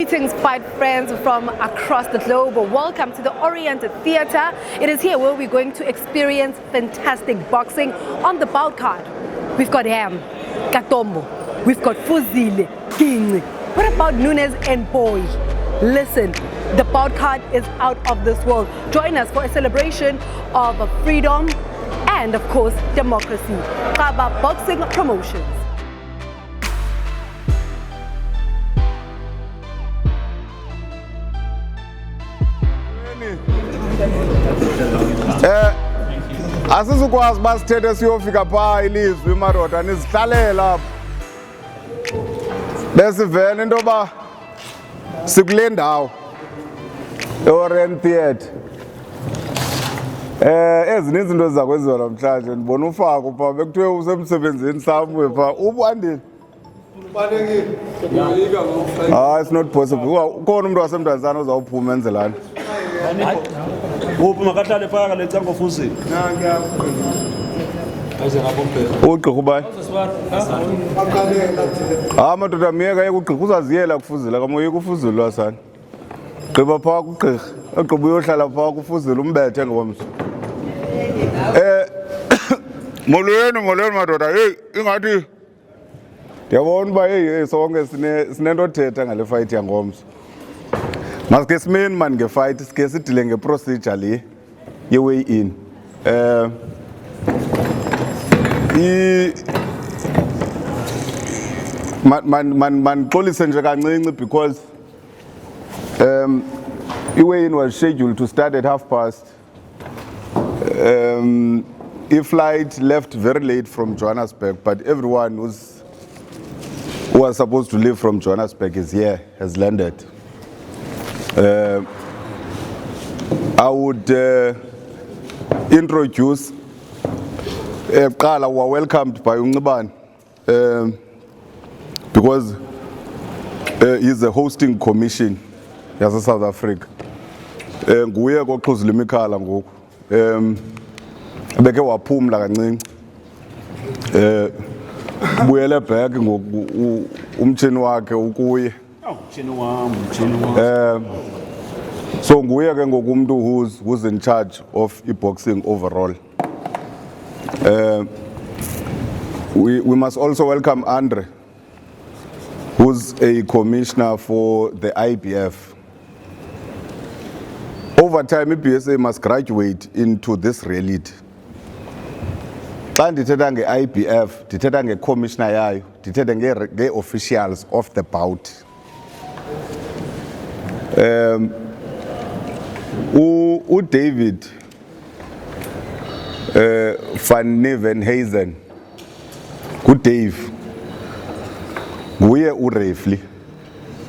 Greetings, fight friends from across the globe. Welcome to the Orient Theatre. It is here where we're going to experience fantastic boxing on the bout card. We've got Ham, Katombo, we've got Fuzile, King. What about Nunes and Boy? Listen, the bout card is out of this world. Join us for a celebration of freedom and, of course, democracy. Kaba Boxing Promotions. Asizukwazi basithethe siyofika phaa ilizwi madoda nizihlalela lapho besivele into yoba sikule ndawo eOrient Theatre. Ezininzi izinto eziza kwenziwa namhlanje ndibona ufako phaa bekuthiwe usemsebenzini somewhere phaa ubandile. It's not possible. Ukhona umuntu wasemntanzana ozawuphuma enzelani. Uphi makahlale phaka lecango Fuzile. Ugqirha ubani? Madoda miyeka yeka ugqirha uzaziyela kuFuzile kamoyika uFuzile lwasana. Gqiba phaa kugqirha ogqiba uyohlala phaa kuFuzile umbethe ngomso. Molweni madoda ingathi ndiyabona uba sonke sinento thetha ngale fight yangomso. Masike simeni mani ngefight sike sidile ngeprocedure le ye-way in. Mandixolise nje kancinci because i-way in was scheduled to start at past. I-flight left very late from Johannesburg, but everyone who was supposed to leave from Johannesburg is here, has landed. I would introduce Qala, who are welcomed by Ungqibane because he's a hosting commission yase South Africa. Nguye koxhuzula imikhala ngoku. Beke waphumla kancinci. Buyele back ngoku umtshini wakhe ukuye. So nguye ke ngoku umuntu who's in charge of boxing overall. We must also welcome Andre, who's a commissioner for the IBF. Over time, BSA must graduate into this reality. Xa ndithetha nge-IBF, ndithetha nge-commissioner yayo, ndithetha nge-officials of the bout. David van Nieuwenhuizen, Dave, nguye ureferee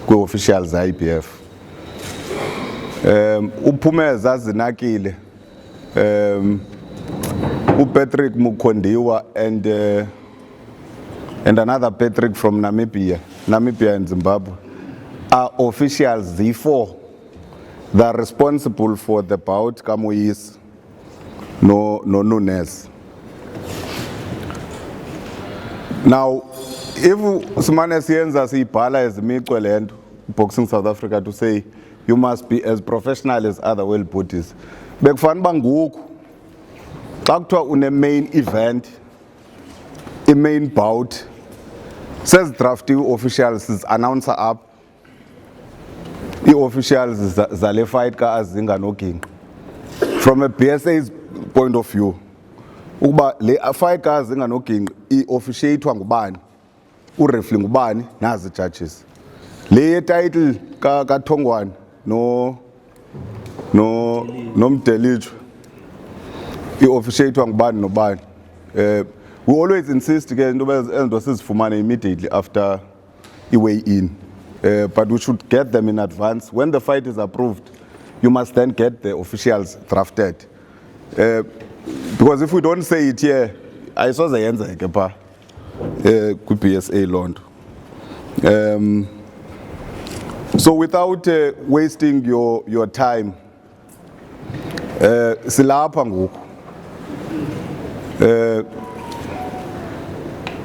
kwi-officials IBF. Uphumeza Zinakile, Patrick Mukondiwa and another Patrick from Namibia and Zimbabwe are officials, therefore they are responsible for the bout Kamoyis no Nunes. Now, if Simane Sienza siyibhala as imicwelento Boxing South Africa to say you must be as professional as other world bodies, bekufanele uba ngoku xa kuthiwa une main event, i-main bout, sezidrafte i-officials zi-announcer up i-officials zale fight ka-Azinga noGingqi. From a BSA's point of view, ukuba le fight ka-Azinga noGingqi i-officiatwa ngubani, ureferee ngubani, nazi judges. Le ye-title kaThongwane noMdelichwe i-officiatwa ngubani nobani. We always insist ke into ezinto sizifumane immediately after i-way in. But we should get them in advance. When the fight is approved, you must then get the officials drafted. Because if we don't say it here, ayisoze yenzeke pha kwi-BSA loo nto. So without wasting your time, silapha ngoku.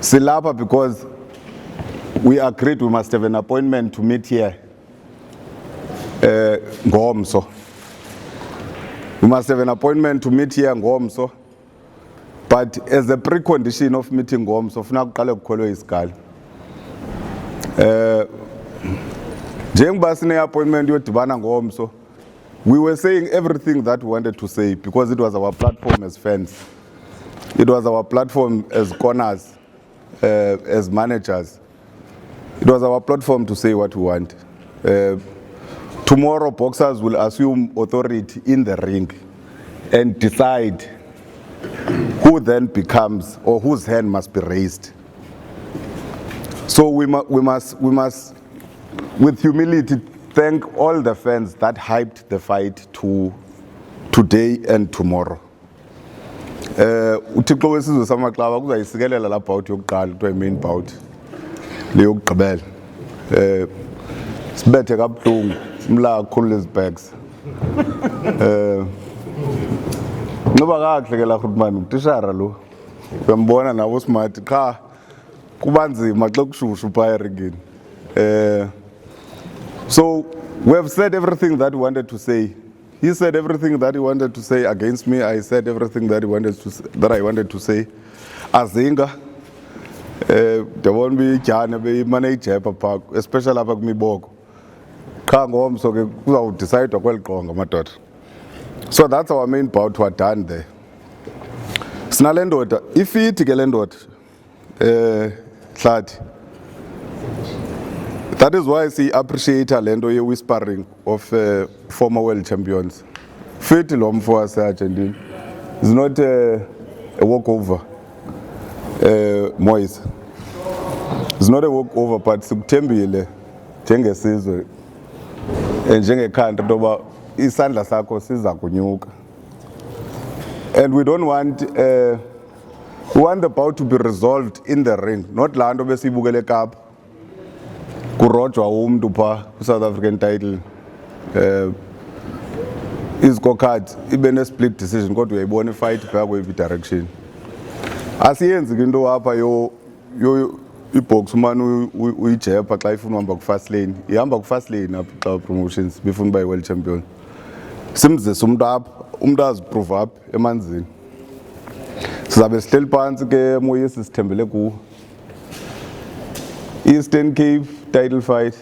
Silapha because we agreed we must have an appointment to meet here ngomso. We must have an appointment to meet here ngomso, but as a precondition of meeting ngomso funeka kuqale kukholwe isikali. Njengoba sine appointment yodibana ngomso, we were saying everything that we wanted to say because it was our platform as fans. It was our platform as corners, as managers. It was our platform to say what we want. Tomorrow, boxers will assume authority in the ring and decide who then becomes or whose hand must be raised. So we must, with humility, thank all the fans that hyped the fight to today and tomorrow. uThixo wesizwe samaxaba kuzayisikelela la bout yokuqala kuthiwa main bout le yokugqibela. Sibethe kabuhlungu simla kakhulu lezi bags. Ngoba kahle ke la Grootman utishara lo uyambona nabo smart cha kubanzima xa kushushu phaya eringini. So we have said everything that we wanted to say. He said everything that he wanted to say against me. I said everything that I wanted to say. Azinga, there won't be Jana, be manager park, especially about me bog. Can't go home, so we decide to go matter. So that's our main bout we done there. Snalendot, if he tigelendot, that is why I see appreciate Lendo whispering of former world champions. Fit lom for us Argentina. It's not a walkover. Moise. It's not a walkover, but September njengesizwe njengekhanti doba isandla sakho siza kunyuka. And we don't want we want the bout to be resolved in the ring, not lando besibukele Cup. Kurojwa umuntu pha South African title is go-card ibe ne-split decision kodwa uyayibona i-fight phaya kweyiphi direction. Asiyenzi into apha yo i-box umane uyijepa xa ifuna uhamba ku-fast lane, ihamba ku-fast lane apha xa promotions befuna uba yi-world champion. Simzise umuntu apha, umuntu aziprove apha emanzini. Sizabe sihleli phantsi ke Moyes sithembele kuwo. Eastern Cape title fight.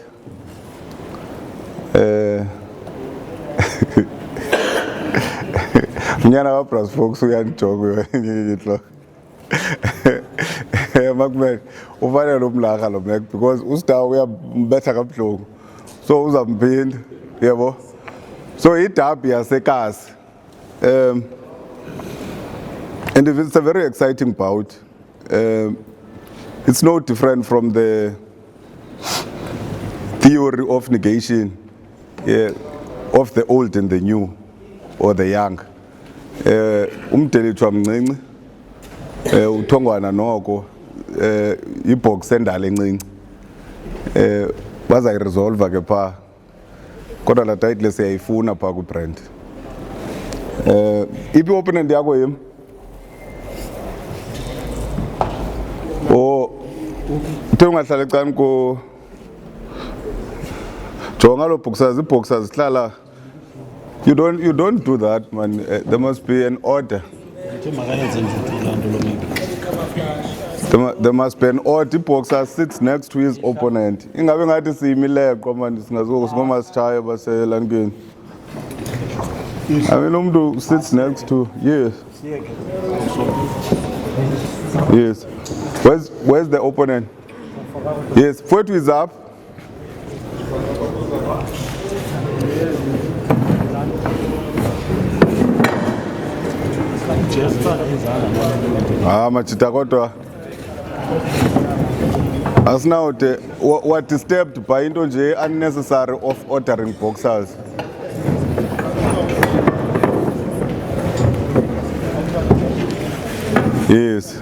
Mnyana wa Brass Fox uyangijoga ngitlo. Makman ufanele lo mlaga lo Mac because uStar uyambetha kabuhlungu. So uzamphinda, yebo. So iderby yaseKasi. And it's a very exciting bout. It's no different from the theory of negation, of the old and the new, or the young. Umdelethwa mncinci, uthongwana noko, ibox endala encinci. Bazayiresolve ke pha. Kodwa la title siyayifuna pha ku-brand. Iphi opponent yakho yimi? Uthe ungahlala ecani ko jonga lo boxers hlala. You don't do that, man. There must be an order. There must be an order. Boxer sits next to his opponent. Ingabe ngathi siyimileqo man singoma sichaya baselangeni. I mean umuntu sits next to, yes. Yes. Where's the opponent? Yes, Fwetu is up. Machita kodwa. As now what disturbed by into nje unnecessary of ordering boxers. Yes.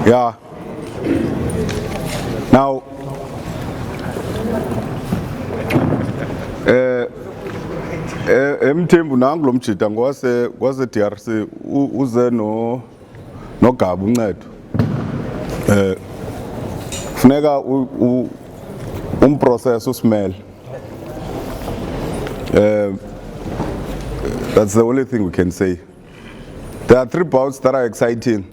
Yeah. Now, Mthembu nangulo mjita ngwase DRC uze no Gabu Ncedo. funeka process usmell. That's the only thing we can say. There are 3 bouts that are exciting.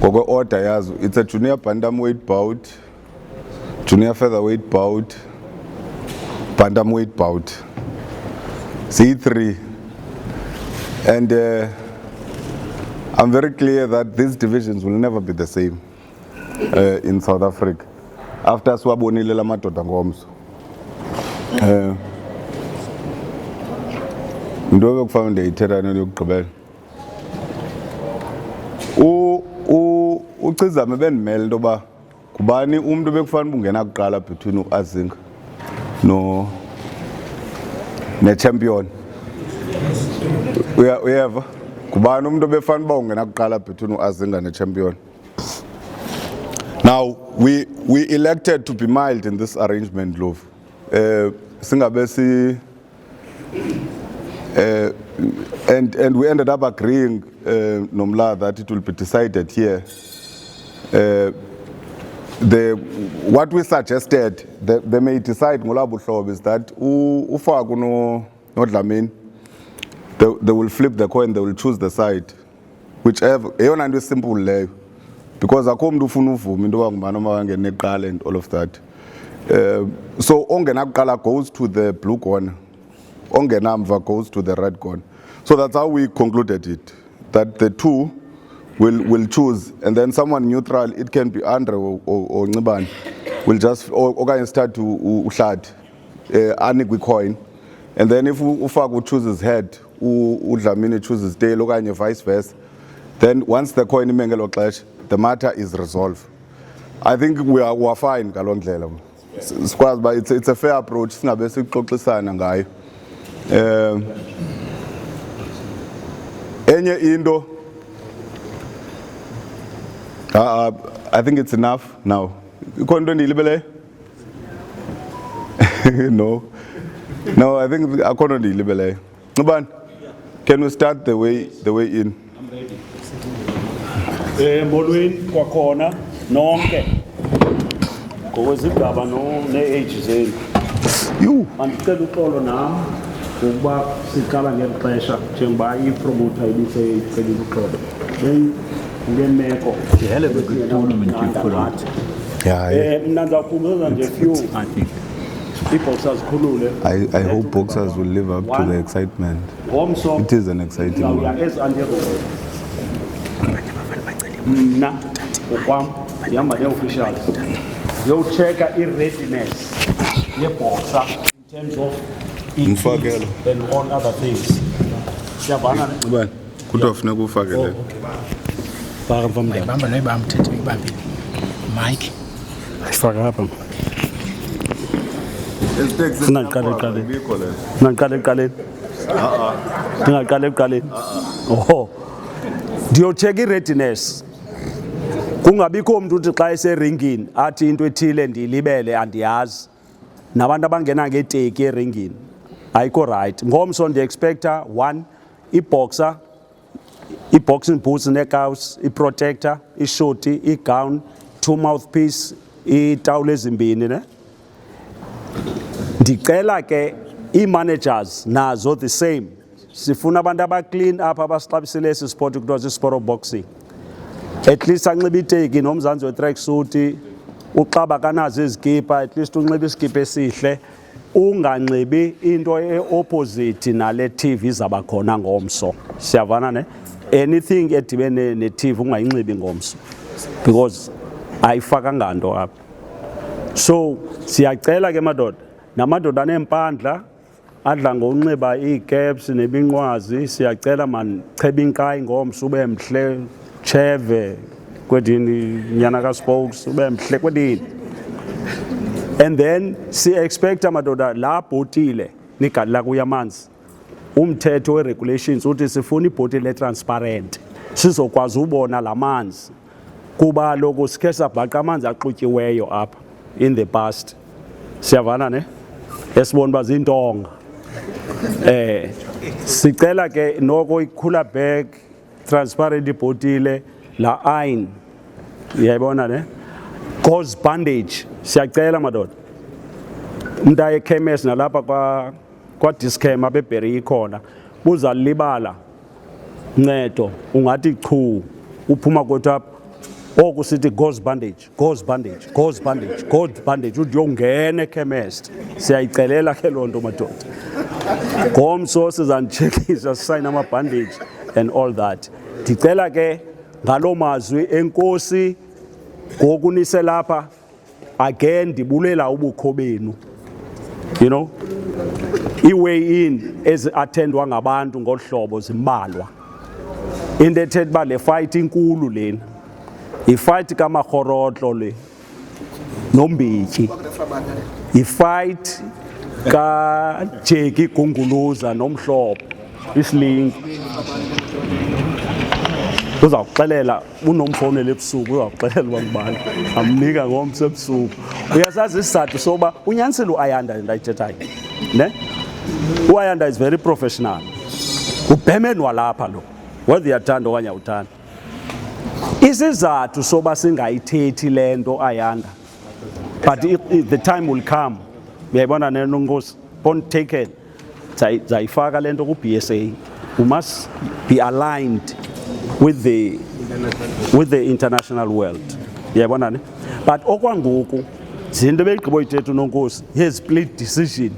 Order yazo. It's a junior bantamweight bout, junior featherweight bout, bantamweight bout. C3. And I'm very clear that these divisions will never be the same in South Africa. After swabonile la madoda ngomso. Ndo bekufana ndiyithetha nento yokugqibela. Ucizame bendimele into ba kubani umuntu bekufana ungena kuqala between uAzinga ne champion. Uyeva kubani umuntu befana ungena kuqala between uAzinga ne champion. Now we elected to be mild in this arrangement, love. Singabe si and we ended up agreeing Nomla that it will be decided here. What we suggested, they may decide Ngolabuhlobo is that Ufaku no Dlamini, they will flip the coin, they will choose the side, whichever. Eyona is simple leyo, because akom do funa uvuma into bangubani omangene eqala and all of that. So ongena kuqala goes to the blue corner, ongenamva goes to the red corner. So that's how we concluded it, that the 2 will choose, and then someone neutral, it can be Andre or Nibani, will just or start to uhlad anikwe coin, and then if Ufaku chooses head, uDlamini chooses tail, okanye vice versa, then once the coin imengelo clash, the matter is resolved. I think we are fine ngaloo ndlela. But it's a fair approach. Singabe sixoxisana ngayo. Enye into, I think it's enough now. Ikhona into ndiyilibele? No, I think akhona into ndiyilibele. Nqubani, can we start the way in? I'm ready. Molweni kwakhona nonke. Ngokwezigaba ne-age zenu. Andicela uxolo nam ngokuba siqala ngeli xesha njengoba ipromoter ibiseyicela uxolo. Ngemeko mna ndizawuphumeza nje few i-boxers khulule. I hope boxers will live up to the excitement. It is an exciting one. Mna ngokwam ndihamba nee-officials ndiyowuchecka i-readiness ye-boxer in terms of EPs and all other things. Siyavana ne? Ubani? Kuthi funeka ufakele. Faka mfamdala. Bamba noyibamba mthetho uyibambile. Mike. Faka hapa. Ndingaqala ekuqaleni. Oh. Ndiyochecka i-readiness. Kungabikho umuntu uthi xa eseringini athi into ethile ndiyilibele andiyazi. Nabantu abangena ngeteki eringini ayikho right. Ngomso ndi-expecta 1 i-boxer, i-boxing boots neekaws, i-protector, ishoti, i-gown, 2 mouthpiece, iitawulo ezimbini ne. Ndicela ke ii-managers nazo the same. Sifuna abantu abaclean apha abasixabisile esi sport kuthiwa si-sport of boxing. At least anxibe iteki nomzansi we-track suit, uxaba kanazo izikipa, at least unxibe isikipa esihle, unganxibi into e-opposite nale TV izaba khona ngomso. Siyavana ne? Anything edibene ne-TV ungayinxibi ngomso because ayifakanga nto apha. So siyacela ke madoda, namadoda aneempandla adla ngonxiba ii-caps nebinqwazi, siyacela man cheba inkayi ngomso ube mhle, cheve kwedini nyana ka-spokes ube mhle kwedini. And then si-expecta madoda la bhotile nigadla kuyo amanzi, umthetho we-regulations uthi sifuna ibhotile etransparent sizokwazi ubona la manzi, kuba loku sikhe sabhaqa amanzi axutyiweyo apha in the past. Siyavana ne? Esibona uba ziintonga. Sicela ke noko ikhula bag transparent ibhotile, la iron uyayibona ne gauze bandage siyacela madoda umuntu aye ekhemesi nalapha kwa Dischem abeBerry ikhona buzalibala ncedo ungathi chu uphuma kodwa okusithi gauze bandage uthi yongena ekhemesi siyayicelela ke lonto madoda ngomso sizancheckisa sign ama bandage and all that ndicela ke ngalo mazwi enkosi ngokunise lapha again ndibulela ubukho benu you know iway in eziattendwa ngabantu ngohlobo zimbalwa into ethetha ba le fight inkulu lena ifight kaMagorotlo le Nombityi ifight ka Jeki Gunguluza nomhlobo isilingi uzawuxelela unomfonela ebusuku uzawuxelela ubani amnika ngomso ebusuku uyasazi isizathu soba unyanisile uAyanda ndayithethayo ne uAyanda is very professional ubhemenwa lapha lo whether uyathanda okanye awuthanda isizathu soba singayithethi lento Ayanda but the time will come uyayibona nenongosi point taken zayifaka lento ku BSA we must be aligned with the international world uyayibona ne but okwangoku zinto begqibo ithetha unonkosi ye split decision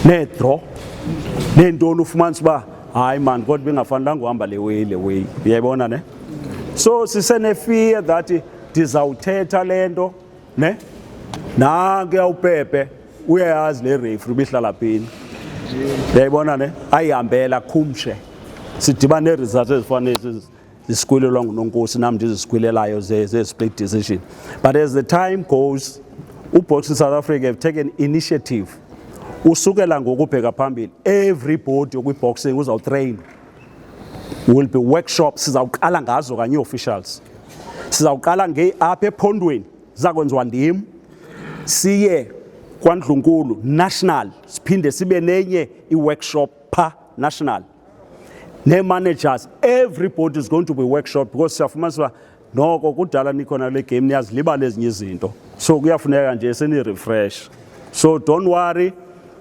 ne draw nentoni ufumanisa ba hayi man kodwa bengafanelanga uhamba le way uyayibona ne so sisene fear that dizawuthetha lento ne nanke awupepe uyayazi le referee bihlala phini uyayibona ne ayihambela khumshe sidibana neresults ezifanele zisikwelelwa nguNonkosi nami ndizisikwelelayo ze split decision but as the time goes uBoxing South Africa have taken initiative usukela ngokubheka phambili everybody okwiboxing uzawutrain will be workshops sizawuqala ngazo kanye officials sizawuqala apha ephondweni zakwenziwa ndim siye kwaNdlunkulu national siphinde sibe nenye iworkshop pa national ne managers everybody is going to be workshop because siyafumanisa noko kudala nikhona le game niyazilibala ezinye izinto so kuyafuneka nje seni refresh so don't worry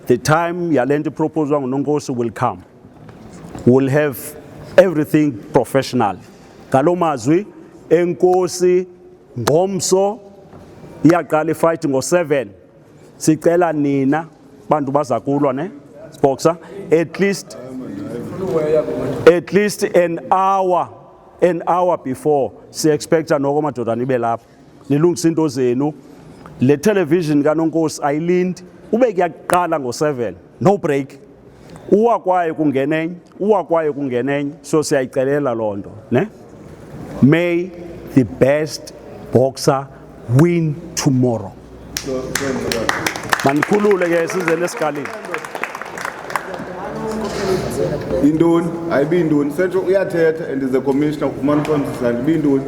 the time yalento proposal nguNonkosi will come we'll have everything professional ngalo mazwi enkosi ngomso iyaqala ifight ngo7 sicela nina bantu bazakulwa ne boxer at least an hour before si expecta noko madoda nibe lapha nilungisa into zenu le television kaNonkosi ayilindi ube kuyaqala ngo7 no break uwakwaye kungenenye so siyayicelela lonto ne may the best boxer win tomorrow manikhulule ke size lesikalini indoni ayibi indoni sentsho uyathetha and the commissioner ufumana consistent ibindoni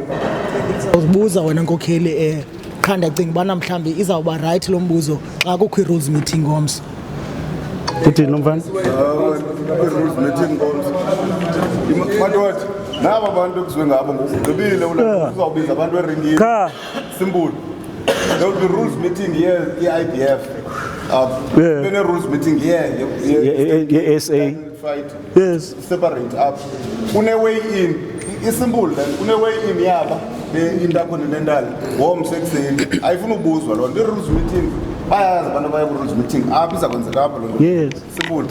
uzibuza wena nkokheli khanda cinga bana mhlambi izawuba right lo mbuzo xa kukho i-rules meeting ngomso uthini nomfana i-rules meeting ngomso madoda naba bantu ekuzwe ngabo ngokugqibile uzawubiza abantu eringini simple there will be rules meeting here i-IBF bene rules meeting here SA fight yes separate up une-way in isimple then une-way in yaba intercontinental womsekuseni ayifuna ubuzwa loo nto i-rules meeting bayazi abantu baya ku-rules meeting apha iza kwenzeka apha loo nto yes simple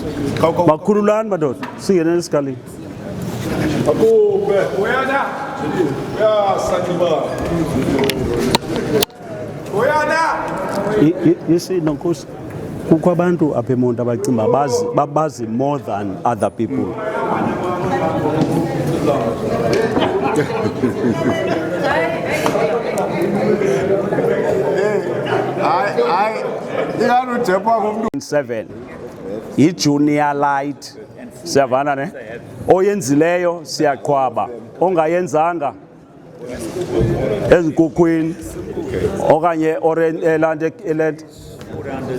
bakhululani madoda singeneni esikalini akube uyana uyasakiba uyana yisi Nonkosi kukho abantu apha eMonti abacimba babazi more than other people hayi inganujepa ngomntu 7 i-junior light siyavana ne oyenzileyo siyaqhwaba ongayenzanga ezinkukhwini okanye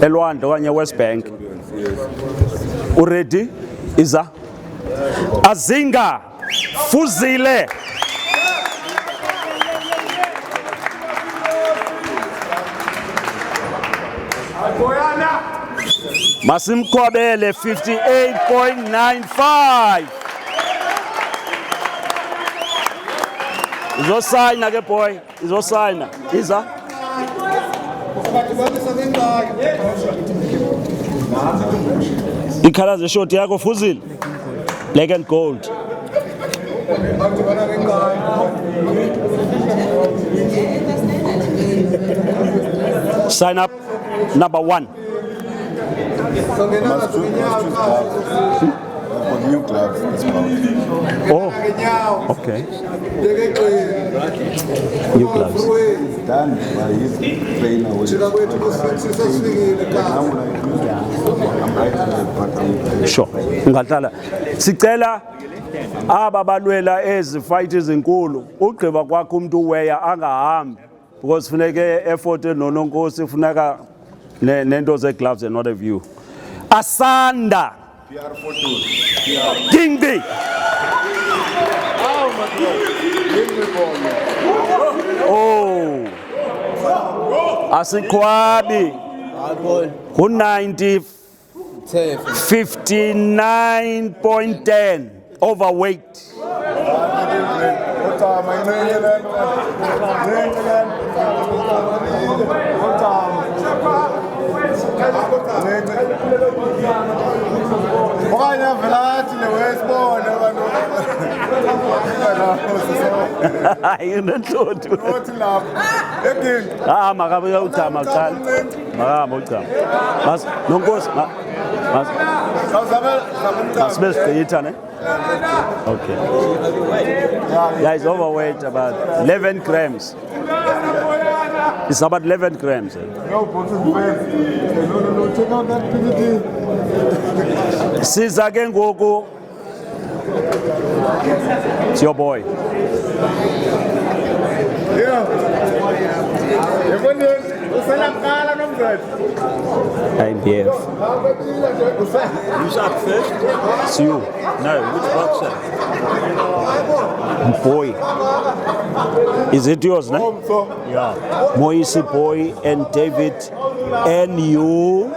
elwandle okanye West Bank uready iza azinga fuzile Masimkhwabele 58.95. Izosayina ke boy, izosayina. Iza. Ikhala zeshot yakho Fuzile. Black and gold. Sign up number 1. Must choose gloves. For new gloves as well. Oh, okay. New gloves. Done by his trainer. Sure. Ngadlala. Sicela aba balwela ezi fight ezinkulu ugqiba kwakho umuntu uweya angahambi because funeke effort enononkosi funeka nento ze gloves and not a view. Asanda. Kingdi. Oh. Asikhwabi. Ku 90 59.10 overweight. Makabe uthama qala. Makamba uthama. Mas nonkosi Masibesicitha ne? Okay. Yeah, it's overweight about 11 grams. It's about 11 grams. No, check out that PDD. Siza ke ngoku. It's your boy. Yeah. IBF. Who's up first? It's you. No, which boxer? Boy. Is it yours, no? Yeah. Moisi Boy and David Nunez.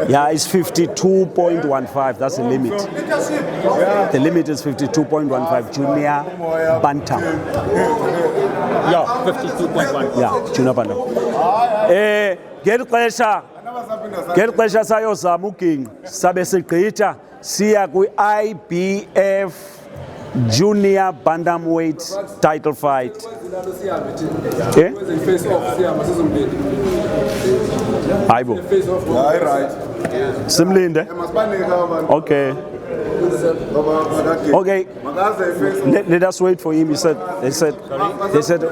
Yeah, it's 52.15. That's the limit. The limit is 52.15. Junior Bantam. Yeah, 52.1. Yeah, Junior Bantam. Get pressure sayozama uking sabe sigqitha siya kwi-IBF Junior Bantamweight title fight. Okay? Aibo. Right. Simlinde. Okay. Okay. Let us wait for him. They said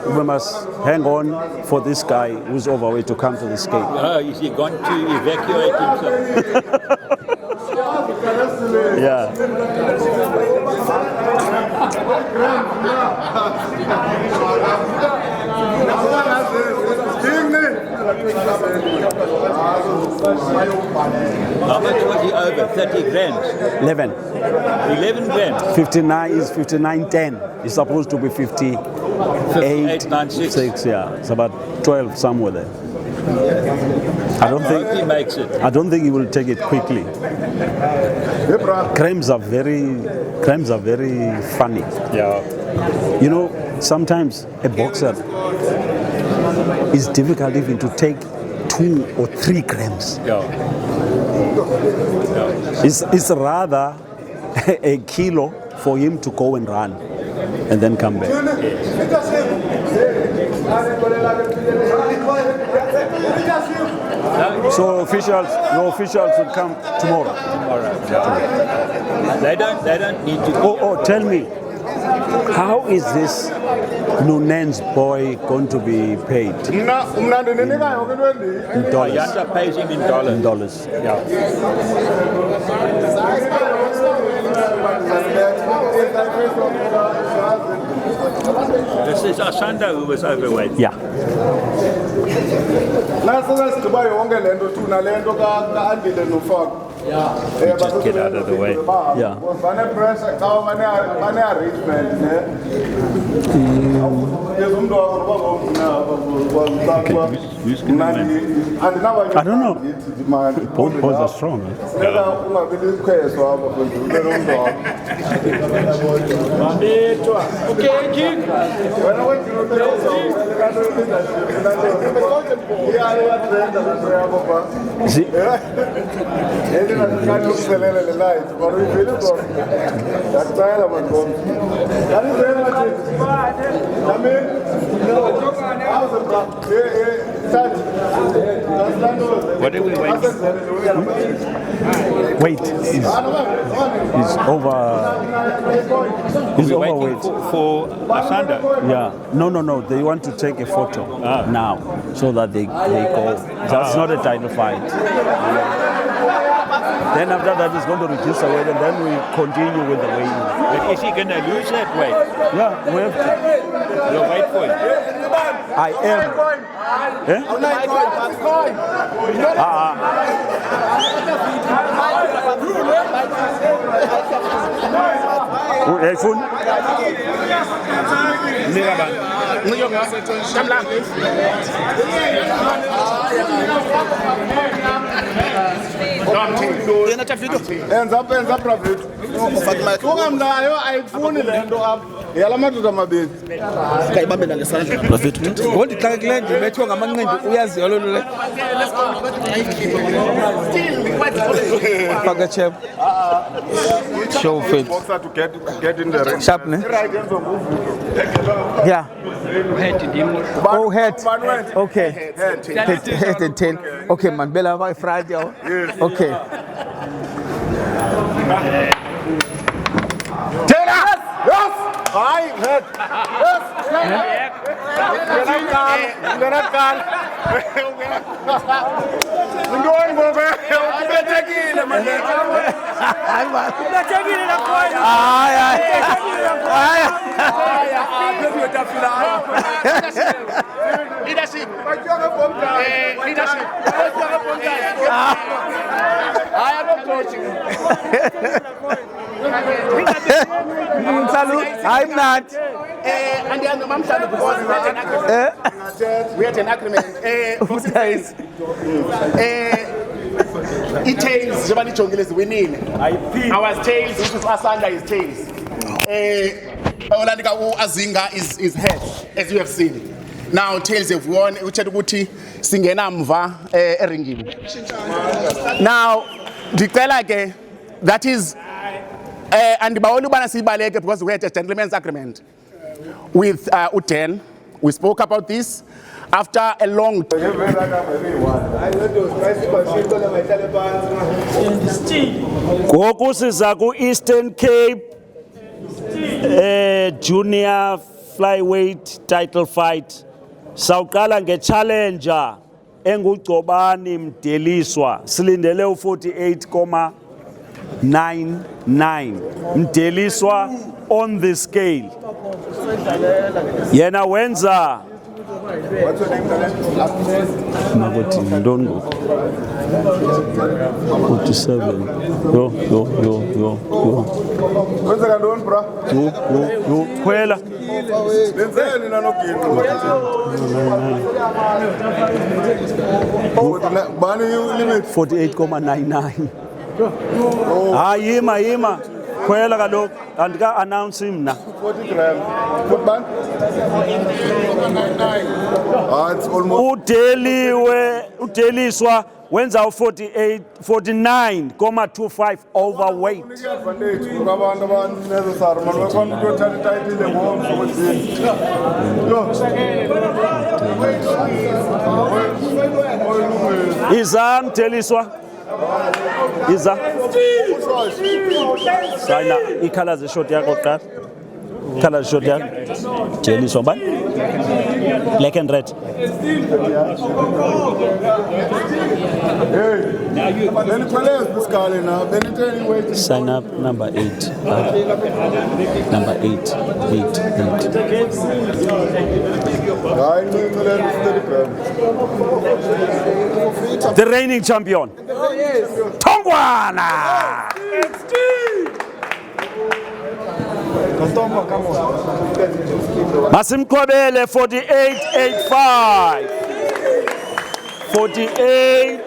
we must hang on for this guy who's overweight to come to the skate. Oh, is he going to evacuate himself? Yeah. How much was he over? 30 grams? 11. 11 grams? 59 is 59.10. It's supposed to be 58. 58.96. 6, yeah. It's about 12 somewhere there. I don't I hope he makes it. think he will take it quickly. Grams are very funny. Yeah. You know, sometimes a boxer is difficult even to take 2 or 3 grams. Yeah. It's rather a kilo for him to go and run and then come back. So your officials will come tomorrow. They don't need to. Oh, tell me, how is this Nunez boy going to be paid? In dollars. Yanta pays him in dollars. In dollars. Yeah. This is Asanda who was overweight. Yeah. Naso sigqiba yonke lento thuna lento ka Andile noFak. Just get out of the way. Yeah. Bane pressure, now bane arrangement, ne? There's umuntu Who's gonna win? I don't know. Both boys are strong. See, What are we waiting? weight is over. He's We're waiting overweight. for Asanda. Yeah. No. They want to take a photo now so that they go. That's not a title fight. Then after that, he's going to reduce the weight, and then we continue with the weight. But is he going to lose that weight? Yeah, we have to. You'll wait for him. I am. Eh? Hey, phone. Hands up, Rabbit. Ungamlayo ayifuni le nto apha. Yala madoda amabili. Kayibambela ngesandla bafethu ngoba xa kule ndima bethiwa ngamanqindi uyaziyo loo nto le faka chep show fit Boxer to get in the ring. sharp ne Right hands on move. yeah oh head okay head and tail okay man bela vai Friday okay Taylor! Yes! Hi, head. Yes! Ngenakan. Ngoni ngobe. Ubetekile manje. Hayi ba. Ubetekile la khona. Hayi. Leadership. Leadership. I am not coaching. I'm not And the mom said we had an agreement. It tails, Giovanni Chongile is winning. Our tails, which is Asanda is tails. Olandika Azinga is head, as you have seen. Now tails have won, which had Guti Singena Mva Eringim. Now, declare ke that is and because we had a gentleman's agreement with Uten. We spoke about this after a long time. Ngoku siza ku Eastern Cape junior flyweight title fight. Sawuqala nge-challenger engugcobani Mdeliswa silindele u48.99 Mdeliswa on the scale yena wenza Magothi Ndongo 47 yo Kwenzeka ntoni bra? yo khwela Lenzeni nanogini. Bani limit 48.99 yima khwela kaloku andika announce mna 40 grams. What band? It's almost udeliswa wenza u49.25 overweight advantage kubantu abanecessary man bafuna ukuyothatha ititle ngomso kwezini. iza Mdeliswa iza sayina ikhala zeshot yakho qala ikhala zeshot yakho Mdeliswa bani black and red Then players this guy now. Then it anyway. sign up number 8 number 8 the reigning champion Tom Tongwana. Masimqobele 4885. 48.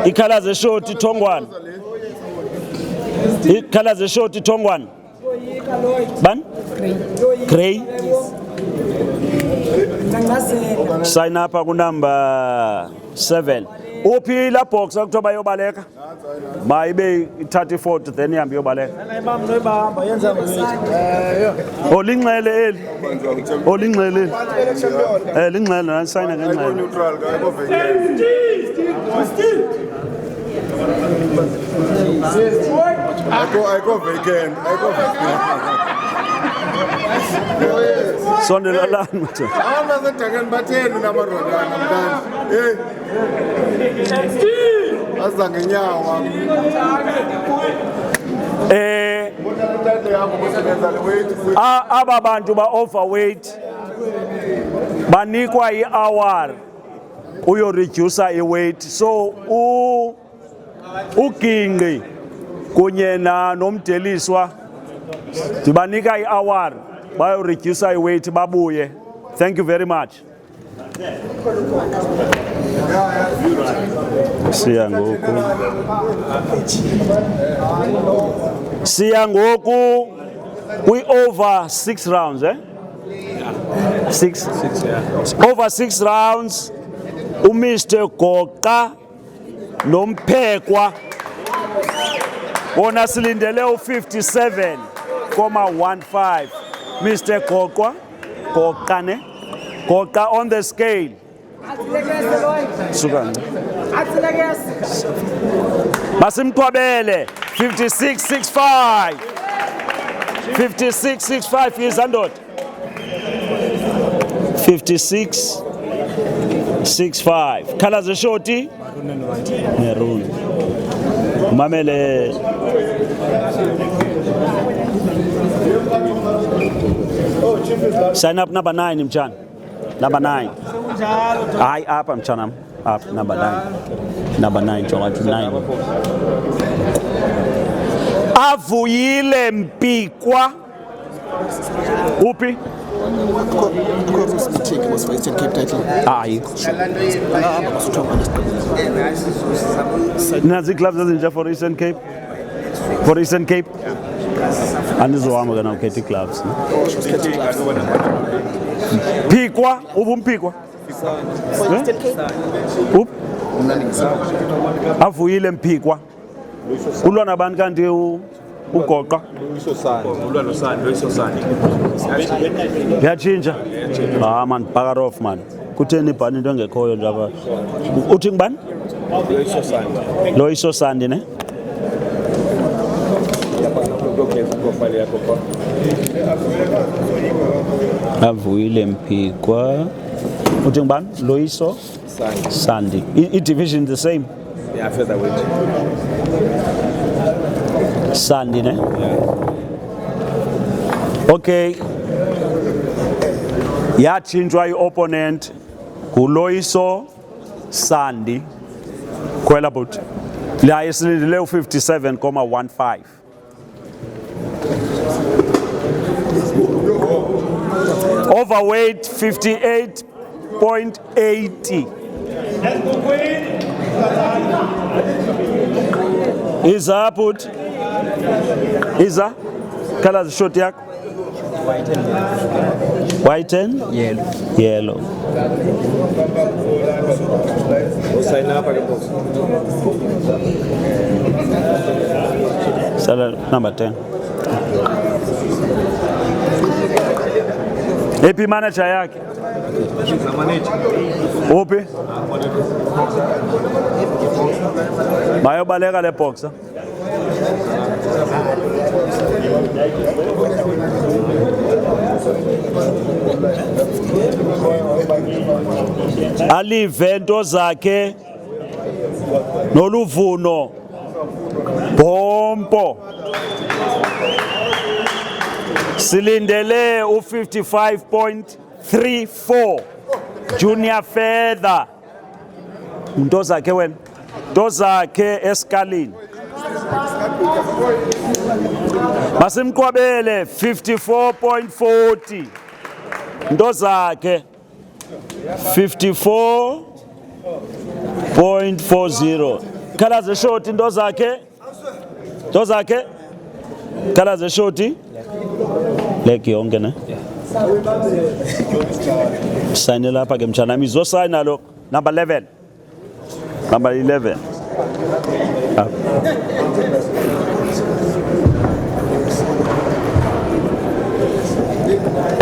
Ikhala zeshoti Tongwana. Ikhala zeshoti Tongwana. Ban? Gray. Sign up ku number 7. Uphi la box akuthiwa bayobaleka? Mayibe 34 then ihambe yobaleka. Olinxele eli. Olinxele eli. Linxele na sign ngenxele. Neutral guy go vacant. I go vacant. Sondela lana manje. Awumaze Dragon batheni namarondana mntana. Aza ngenyawo. Aba bantu ba overweight banikwa i-hour uyo reduce i-weight, so uginqi kunye nomdeliswa dibanika i-hour bayo reduce i-weight babuye. Thank you very much. Siya ngoku we over 6 rounds, eh? 6 yeah. Over 6 rounds. Mr. Goqa nomphekwa bona silindele u57.15. Mr. Goqa ne? Goqa on the scale. Masimqobele 56.65. 56.65 is andot. 56.65. Khala zeshoti maroon. Mamele sign up number 9 mchana. Number 9. Hayi apha mchana. Up number 9. Number 9 jonga to 9. Avuyile Mpikwa. Uphi? Hayi. Nazi clubs ezinje for Eastern Cape. For Eastern Cape. Anizohamba kana ukhethe clubs. Mpikwa, Mpikwa. Up. Avuyile Mpikwa. Ulwa nabantu kanti uGoqa. Yachinja. Man, back off man. Kutheni ibhani into engekhoyo nje apha. Uthi ngibani? Loyiso Sandi ne? Avuyile Mpikwa. Uthi ngibani? Loyiso Sandi. I-division the same. Yeah, featherweight. Sandi ne? Yeah. Okay. Yachinjwa i-opponent nguLoyiso Sandi. Khwela but. La isilindele u57.15. Overweight 58.80. Iza put. Iza. Khala zishoti yakho. White and yellow. Yellow. Sign up again. Salary number 10. Epi manager yake. Upi? Bayobaleka le boxer. Alivento zakhe noluvuno bompo silindele u55.34 junior feather. Into zakhe wena Dozake eskalini. Masimqwabele 54.40. Dozake 54.40. Kala ze shoti Dozake. Dozake. Kala ze shoti. Leki yonke ne. Sign lapha ke mtshana mi zo sign lo number 11. Number 11.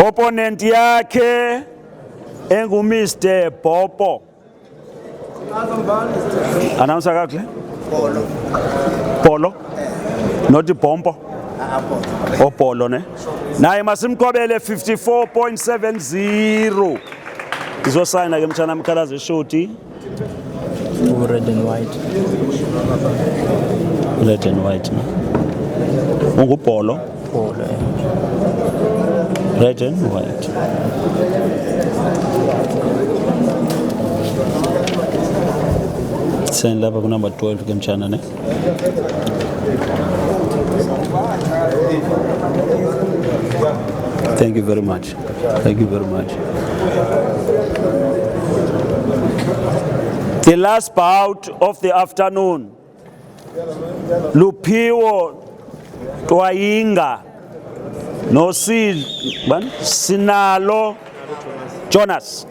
Opponent yakhe engu Mr. Popo. Announcer kakhle? Polo. Polo. Not the Pompo. O Polo ne. Naye masimqobele 54.70. Izo sign ke mtshana mkhala ze shoti. Red and white. Red and white. Ungu Polo. Polo. Red and white. Sign lapha ku number 12 ke mtshana ne. Thank you very much. Thank you very much. The last bout of the afternoon. Lupiwo Twayinga no Sinalo Jonas.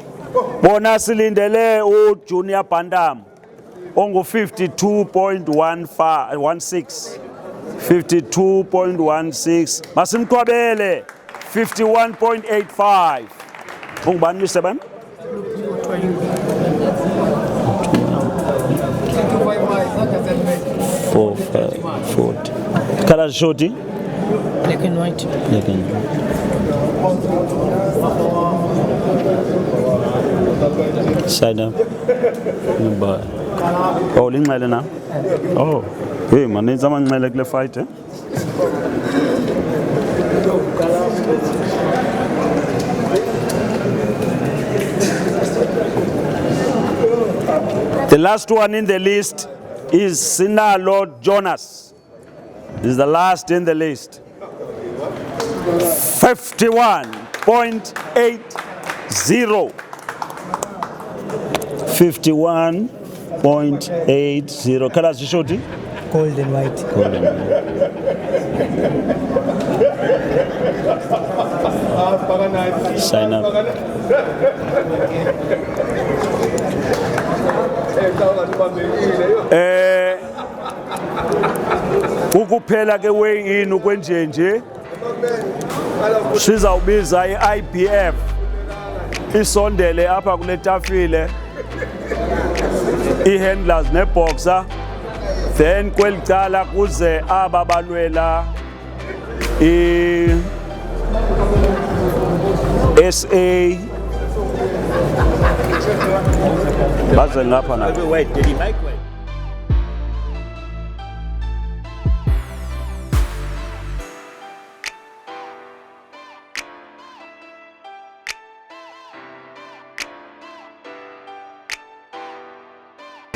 Bona silindele u Junior Bandam ongu 52.16. 52.16. Masimqwabele 51.85. Ungubani Mr. 40. Color shorty? Black and white. Black and white. Side up. Oh, linqele na. Oh. Hey, maninzi amanqele kule fight eh? The last one in the list is Sinalo Jonas. This is the last in the list. 51.80. 51.80. Colors shorty? Gold and white. Gold and white. Sign up. Ukuphela ke way in ukwenjenje sizawubiza iIBF isondele apha kule tafile ihandlers neboxer then kwelicala kuze aba balwela SA baze ngapha na Wait, did he make way?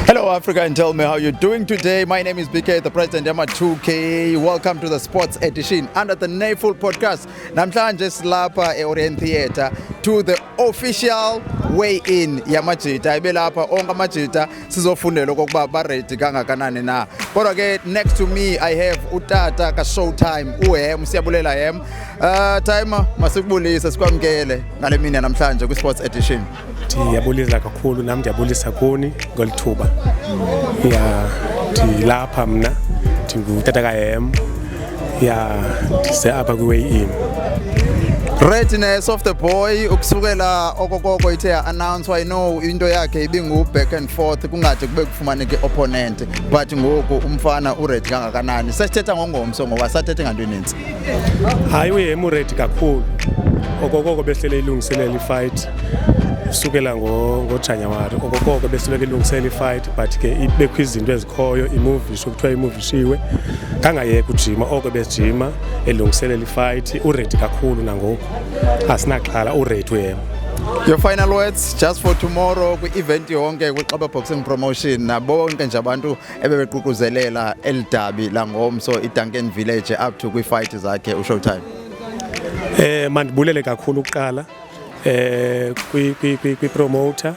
Hello Africa, and tell me how you're doing today. My name is BK, the president of 2K. Welcome to the sports edition under the Nayful podcast. Namhlanje silapha eOrient Theatre to the official weigh-in yamajita. Ibelapha onke amajita sizofundela okokuba ba ready kangakanani na. Kodwa ke next to me I have utata ka Showtime uHem, siyabulela Hem. Time masikubulise sikwamkele ngale mini namhlanje ku sports edition. Ndiyabulisa kakhulu nami ndiyabulisa kuni ngolithuba. Ya ndilapha mna ndingutata kaHem. Ya ndise apha ku weigh in. Readiness of the boy ukusukela okokoko ithe announce I know into yakhe ibingu back and forth kungathi kube kufumaneke opponent but ngoku umfana uready kangakanani sesithetha ngongomso ngoba sathethe ngantweni eninzi. Hayi uHem ready kakhulu. Okokoko behlele ilungiselela ifight usukela ngoJanuary okokoko besileke ilungiselela ifight but ke ibekho izinto ezikhoyo imovie sokuthiwa imovie shiwe kangayeka ujima oko besijima elungiselela ifight uready kakhulu nangoku asinaxhala uready uHem. Your final words just for tomorrow kwi-event yonke kwiXaba Boxing Promotion nabonke nje abantu ebebeququzelela eldabi la ngomso iDuncan Village up to kwi-fight zakhe uShowtime. Mandibulele kakhulu ukuqala kwi-promoter,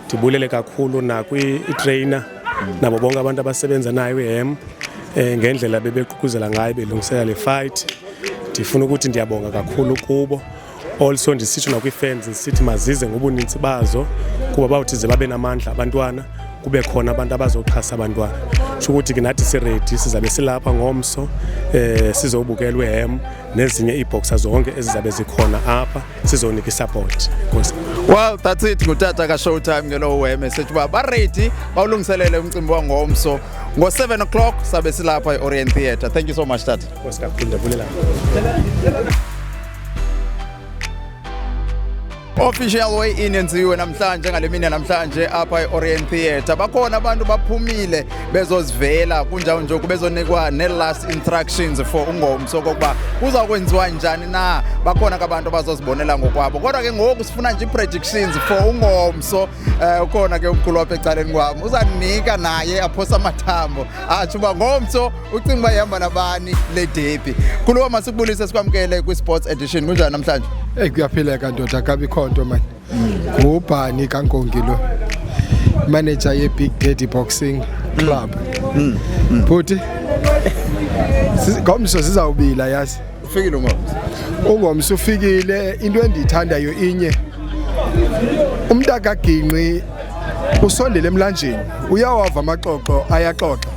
ndibulele kakhulu na kwi-trainer nabo bonke abantu abasebenza nayo iHam ngendlela bebeququzela ngayo belungisela le fight. Ndifuna ukuthi ndiyabonga kakhulu kubo. Also ndisitsho nakwi-fans ndisithi mazize ngobuninzi bazo kuba bawuthi ze babe namandla abantwana kube khona abantu abazoxhasa abantwana. Sho ukuthi ke nathi siready sizabe silapha ngomso sizobukelwa iHam nezinye iboxer zonke ezizabe zikhona apha sizonika isupport. Well, that's it ngutata ka Showtime ngelo weme sethi ba ready bawulungiselele umcimbi wangomso ngo7 o'clock sabe silapha eOrient Theatre. Thank you so much tata. Official way in yenziwe namhlanje ngale mina namhlanje apha eOrient Theatre. Bakhona abantu baphumile bezozivela kunjalo nje kubezonikwa ne-last instructions for ungomso kokuba kuzakwenziwa njani na. Bakhona abantu abazozibonela ngokwabo. Kodwa ke ngoku sifuna nje predictions for ungomso. Ukhona ke umkhulu wapha ecaleni kwami uzanika naye aphosa amathambo athi uba ngomso ucinga ihamba nabani le derby. Khuluma masikubulise sikwamkele kwi-sports edition kunjani namhlanje? Kuyaphileka ndoda akabi khonto man. Ngubani kaNkongi lo. Manager ye Big Daddy Boxing Club. Futhi ngomso sizawubila yazi. Ufikile ngomso. Ungomso ufikile into endithandayo inye. Umntaka Ginqi usondele emlanjeni. Uyawava amaxoxo ayaxoxa.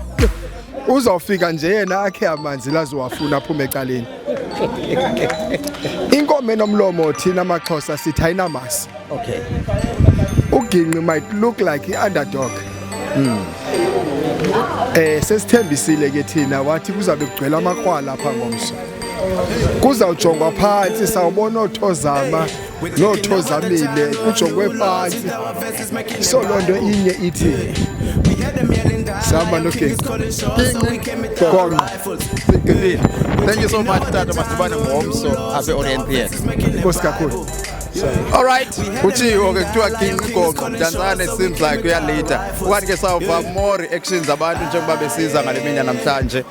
Uzawufika nje yena akhe amanzi lazowafuna aphume ecaleni. Inkomo enomlomo thina amaXhosa sithi ayinamasi. Okay. Uginqi might look like i-underdog. Sesithembisile ke thina wathi kuzabe kugcwele amakrwala lapha ngomso. Kuzawujongwa phansi sawubona othozama nothozamile kujongwe phansi. So lonto inye ithi Samba noke. Thank you so much tata masibane ngomso apha eOrient Theatre. Koskakhulu. All right. Uthi okay kuthiwa Ginqi Goqo Dantsane seems like uyalita. Ukwathi ke sawuva more actions abantu njengoba besiza ngale mina namhlanje.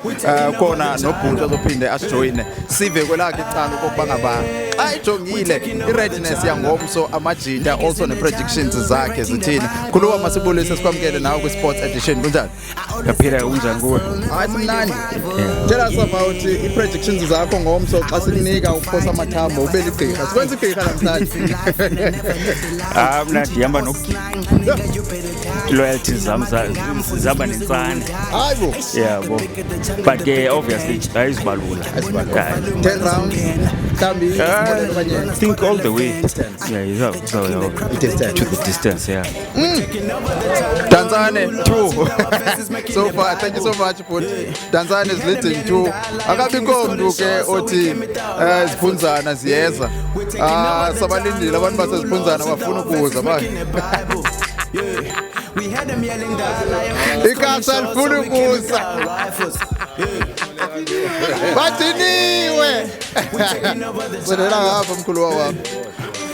Khona noBhuntu ozophinde asijoyine. Sive kwelakhe icala ukuba ngaba ayijongile i-readiness yangomso amajita also ne-predictions zakhe zithini. Khuluma masibulise sikwamkele nawe kwi-sports edition kunjani? Yaphila kunjani kuwe? Hayi simnandi. Tell us about i-predictions zakho ngomso xa sikunika ukuphosa amathambo ube ligqirha. Sikwenza igqirha namhlanje. Mna ndihamba loyalty zam zaba nentsane. Hayibo. Yabo. But ke obviously ayizibalula. 10 rounds. Mhlambi I think all the way. Yeah, so to the distance, yeah. Dantsane 2. So far, thank you so much for Dantsane is leading 2. Akabikho mntu ke othi isiphunzana siyeza. Sabalindile abantu basesiphunzana bafuna ukuza bathi. Ikasa lifuna ukuza. Bathiniwe. Wena ngapha mkhulu wami.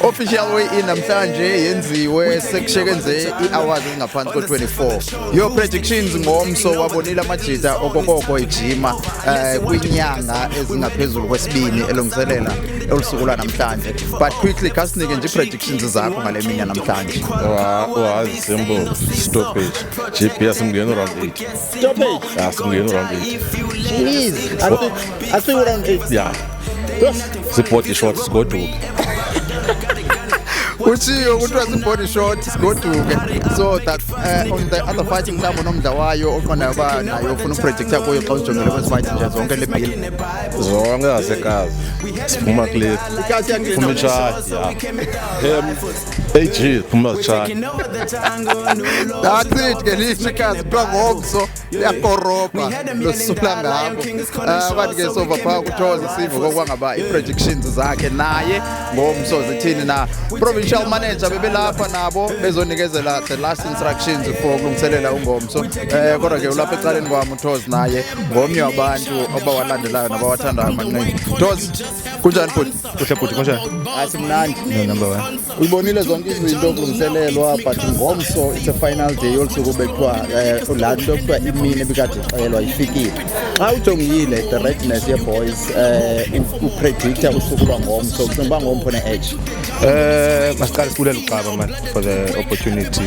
Official way in namhlanje yenziwe sekusheke nje i-hours ezingaphansi ko-24. Your predictions ngomso wabonile amajita okokoko ejima kwinyanga ezingaphezulu kwesibini elungiselela olusuku namhlanje. But quickly kasinike nje predictions zakho ngale mina namhlanje. Wazi simple stoppage. GPS simngena round 8. Stoppage? Simngena round 8. Jeez. I think round 8. Yeah. Support shots go to. Uchiyo kuthiwa body shot sigoduke so that on the other fighting mhlawumbe nomdla wayo oqonda ba nayo ufuna uprojecta kuyo xa ujongele kwezi fight nje zonke le bill zonke zasekazi siphuma kule ikasi phuma echart AG phuma echart that's it ke lishikazi ngomso yakoroba losula ngabo kanti ke sova pha kuthoza sivo kokwangaba i-predictions zakhe naye ngomso zithini na provincial manager bebelapha nabo bezonikezela the last instructions for ukulungiselela ungomso kodwa ke ulapha ecaleni kwami uThozi naye ngomnye wabantu abawalandelayo nabawathandayo amaningi. Thozi kunjani futhi? Kuhle futhi kunjani? Asimnandi. No, number 1. Uyibonile zonke izinto okulungiselelwa but ngomso it's a final day yolusuku bekuthiwa la nto kuthiwa imini ebikade ixelwa ifikile. Xa ujongile the readiness ye-boys upredicta usuku lwangomso kucinga uba ngomso ne-edge. Masiqale sibulela uXaba man for the opportunity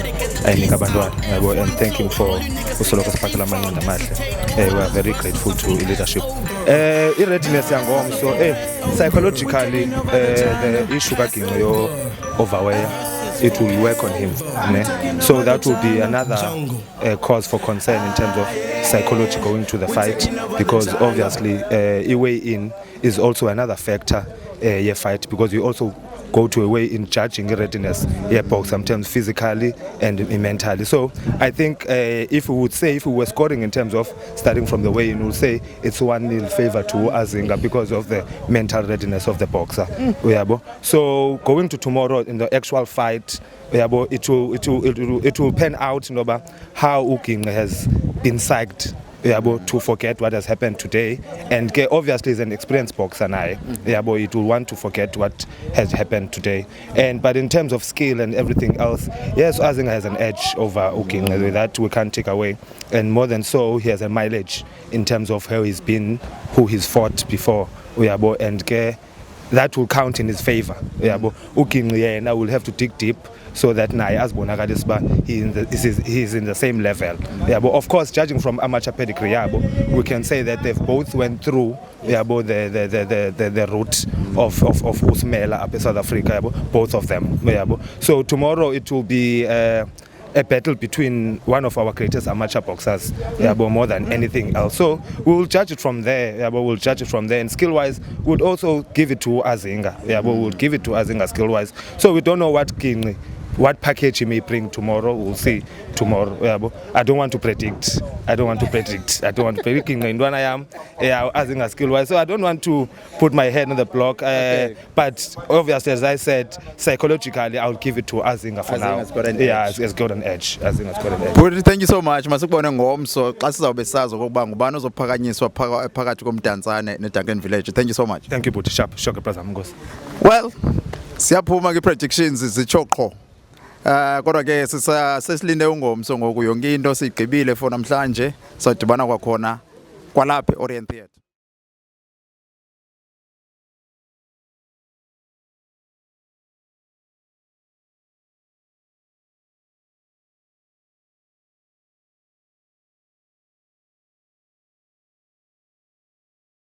ayinika abantwana yabo and thank him for usoloko siphathela amanqindi amahle. We are very grateful to leadership. I-readiness yangomso psychologically the issue kaGinqi yo overwear it will work on him, so that will be another cause for concern in terms of psychology going to the fight, because obviously a way in is also another factor fight, because you also go to a way in judging readiness box sometimes physically and mentally. So I think if we were scoring in terms of starting from the way in, we'll say it's 1-0 favor to Azinga because of the mental readiness of the boxer. So going to tomorrow in the actual fight, it will pan out how Uking has been psyched to forget what has happened today, and obviously is an experienced boxer now. It will want to forget what has happened today. But in terms of skill and everything else, yes, Azinga has an edge over Uking. That we can't take away. And more than so, he has a mileage in terms of how he's been, who he's fought before. And that will count in his favor. Uking now will have to dig deep, so that naye azibonakalisba he's in the same level. Of course, judging from amateur pedigree, we can say that they've both went through the route of Usmela up in South Africa, both of them. So tomorrow it will be a battle between one of our greatest amateur boxers, more than anything else. So we'll judge it from there. We'll judge it from there. And skill-wise, we'll also give it to Azinga. We'll give it to Azinga skill-wise. So we don't know what package he may bring tomorrow. We'll see tomorrow. I don't want to predict. When I am Azinga skill-wise, so I don't want to put my head on the block. But obviously, as I said, psychologically, I'll give it to Azinga for now. It's got an edge. Azinga's got an edge. Good, thank you so much. Masikubone ngomso xa sizawube sazi okokuba ngubani ozophakanyiswa phakathi komdantsane neDuncan Village. Thank you so much. Thank you, Buti. Sharp, brother Mngosi. Well, siyaphuma ke-predictions zitsho qho. Kodwa ke sesilinde ungomso ngoku yonke into siyigqibile for namhlanje, sadibana kwakhona kwalapha eOrient Theatre.